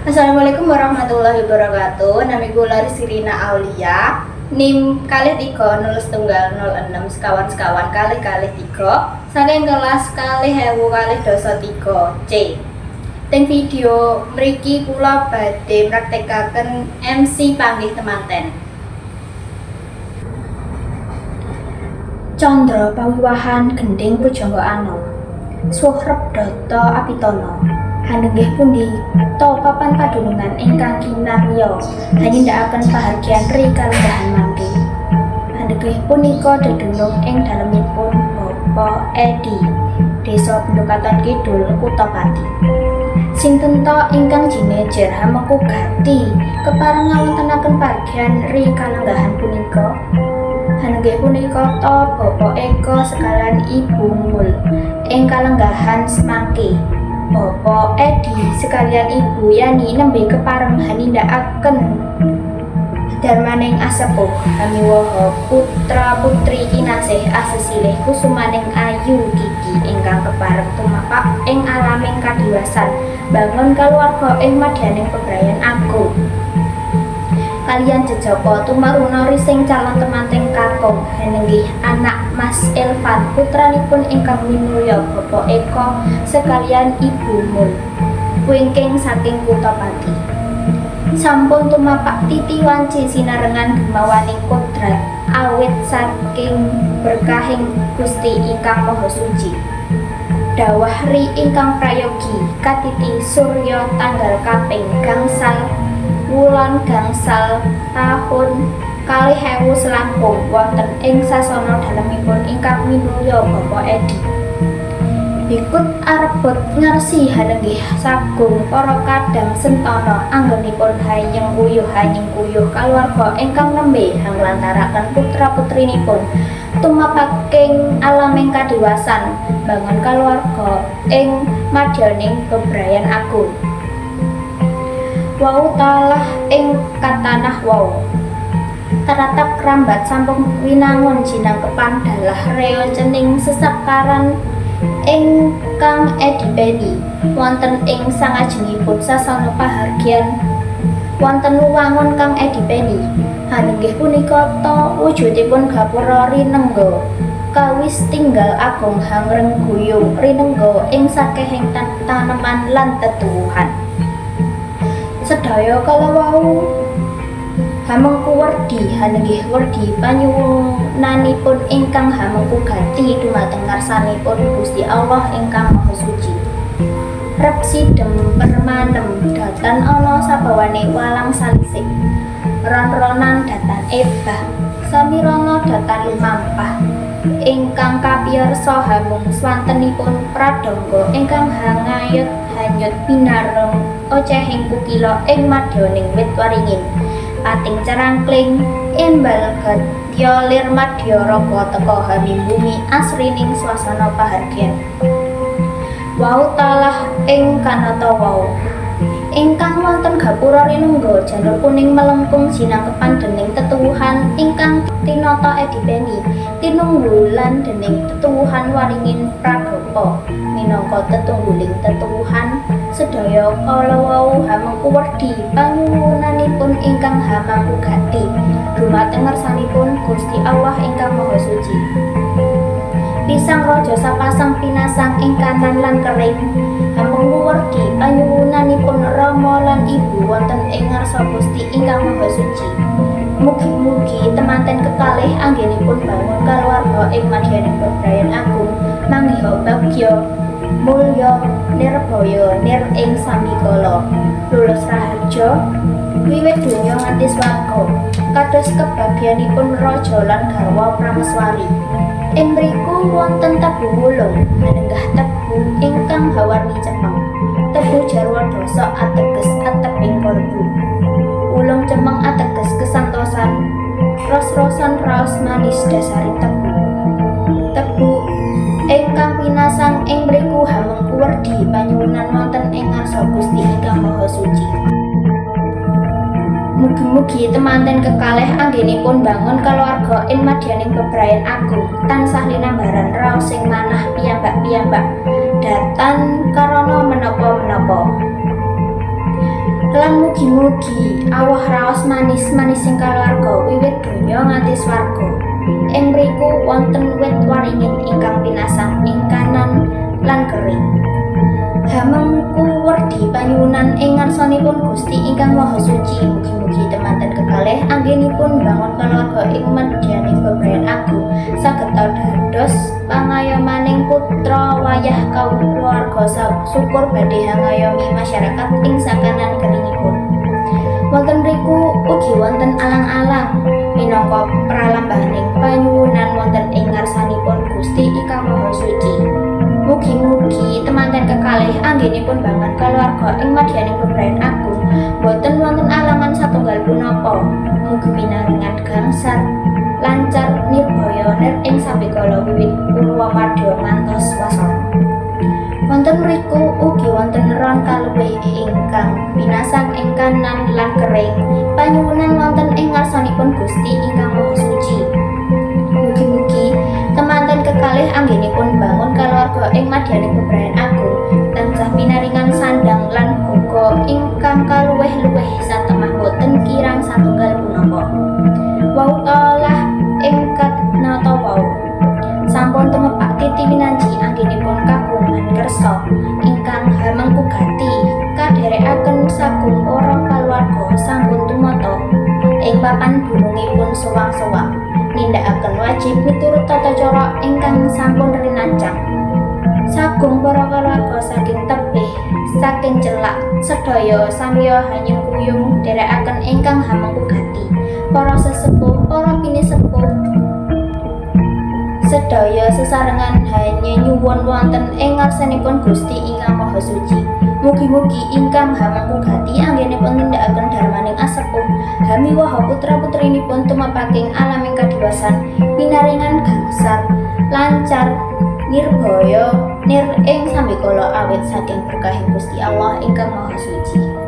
Assalamualaikum warahmatullahi wabarakatuh. Nami kula Sirina Aulia. NIM kalih 30106 sekawan-sekawan kalih 3 saking kelas kalih 2023 C. Teng video mriki kula badhe praktekaken MC panggih temanten. Candra pawiwahan gending pujangga ano. Suhrep data apitono. Hanenggih pundi to papan padunungan ingkang kinarya hanyindakaken pahargyan ri kalenggahan mangke. Hanenggih punika dedunung ing dalemipun Bapak Edi, Desa Bendukatan Kidul, Kutapati. Sinten to ingkang jinejer Hamengku Gati kepareng ngawontenaken pahargyan ri kalenggahan punika? Hanenggih punika to Bapak Eko sekalian Ibu Mul ing kalenggahan semangke. Bapak Edi sekalian Ibu Yani nembe kepareng hanindakaken darmaning asepuh hamiwaha putra putri kinasih asesilih kusumaning ayu Kiki ingkang kepareng tumapak ing alaming kadiwasan bangun kaluwarga ing madyaning bebrayan aku kalian jejaka tumaruna rising calon temanten kakung hanenggih anak Mas Elvan putranipun ingkang minulya Bapak Eko sekalian Ibu Mul wingking saking Kutapati. Sampun tumapak titi wanci sinarengan gemawaning kodrat awit saking berkahing Gusti ingkang Maha Suci. Dawah ri ingkang prayogi katiti surya tanggal kaping gangsal wulan gangsal tahun 2000 selangkung wonten ing sasana dalemipun ingkang minulya Bapak Edi. Bikut arebut ngersi hanenggih sagung para kadang sentana anggenipun hayeng kuyuh kaluwarga ingkang nembe hanglantaraken putra-putrinipun tumapaking alaming kadiwasan bangun kaluwarga ing madyaning bebrayan agung. Wau talah ing katanah wau taratap krambat sampung winangun jinangkepan dalah reo cening sesakaran ingkang edipeni wonten ing sangajengipun sasana pahargyan wonten wangun kang edipeni hanenggih punika to wujudipun gapura rinengga kawis tinggal agung hangreng guyung rinengga ing sakehing taneman lan tetuwuhan. Sedaya kala wau Hamengku Werdi hanenggih werdi panyuwunanipun ingkang Hamengku Gati dumateng ngarsanipun Gusti Allah ingkang Maha Suci. Rep sidem permanem datan ana sabawane walang salisik. Ron-ronan datan ebah samirana datan lumampah. Ingkang kapiyarsa hamung swantenipun pradangga ingkang hangayut hanyut binareng ocehing kukila ing madyaning wit waringin pating carangkling embal gadya lir madya raga teka haming bumi asrining swasana pahargyan. Wau talah ing kanata wau ingkang wonten gapura rinengga janur kuning melengkung jinangkepan dening tetuwuhan ingkang tinata edipeni tinunggulan dening tetuwuhan waringin pradopa minangka tetungguling tetuwuhan sedaya kala wau Hamengku Werdi panyuwunanipun ingkang Hamengku Gati dumateng ngarsanipun Gusti Allah ingkang Maha Suci. Pisang raja sapasang pinasang ing kanan lan kering Hamengku Werdi panyuwunanipun Rama lan Ibu wonten ing ngarsa Gusti ingkang Maha Suci. Mugi-mugi temanten kekalih anggenipun bangun kaluwarga ing madyaning bebrayan agung manggiha bagya mulya nirbaya nir ing sambikala lulus raharja wiwit donya nganti swarga kados kebagyanipun raja lan garwa prameswari. Ing mriku wonten tebu wulung hanenggah tebu ingkang hawarni cemeng. Tebu jarwa dosa ateges ateping korbu. Wulung cemeng ateges kesantosan. Ros-rosan raos manis dasari tebu. Tebu ingkang pinasang ing mriku Hamengku Werdi panyuwunan wonten ing ngarsa Gusti ingkang Maha Suci. Mugi-mugi temanten kekalih anggenipun bangun kaluwarga ing madyaning bebrayan agung tansah linambaran raos sing manah piyambak-piyambak datan karana menapa-menapa. Lan mugi-mugi awah raos manis-manis sing kaluwarga wiwit donya nganti swarga. Ing mriku wonten wit waringin ingkang pinasang ing kanan lan kering. Hamengku werdi panyuwunan ing ngarsanipun Gusti ingkang Maha Suci. Mugi-mugi temanten kekalih anggenipun bangun keluarga ing medyaning bebrayan agung saged dados pangayomaning putra wayah kaluwarga syukur badhe hangayomi masyarakat ing sakanan keringipun. Wonten mriku ugi wonten alang-alang minangka pralambaning panyuwunan wonten ing ngarsanipun Gusti ingkang Maha Suci. Mugi-mugi temanten kekalih anggenipun bangun keluarga ing madyaning bebrayan agung boten wonten alangan satunggal punapa. Mugi pinaringan gangsar lancar nirbaya nir ing sabikala wiwit purwamadya ngantos wasana. Wonten mriku ugi wonten ron kaluwih ingkang pinasang ing kanan lan kering panyuwunan wonten ing ngarsanipun Gusti ingkang Maha Suci. Mugi-mugi temanten kekalih anggenipun bangun keluarga ing madyaning bebrayan agung tansah pinaringan sandang lan boga ingkang kaluwih-luwih satemah boten kirang satunggal punapa. Wau talah ing katnata wau sampun tumepak titi winanji anggenipun kagungan kersa ingkang hamengkugati kadherekaken sagung para kaluwarga sampun tumata ing papan dunungipun sowang-sowang nindakaken wajib miturut tata cara ingkang sampun rinancang. Sagung para kaluwarga saking tebih saking celak sedaya samya hanyengkuyung dherekaken ingkang hamengkugati para sesepuh para pinisepuh sedaya sesarengan hanya nyuwun wonten ing ngarsanipun Gusti ingkang Maha Suci. Mugi-mugi ingkang hamengkugati anggenipun nindakaken darmaning asepuh hamiwaha putra-putrinipun tumepaking alaming kadiwasan pinaringan gangsar lancar nirbaya nir ing sambikala awit saking berkahing Gusti Allah ingkang Maha Suci.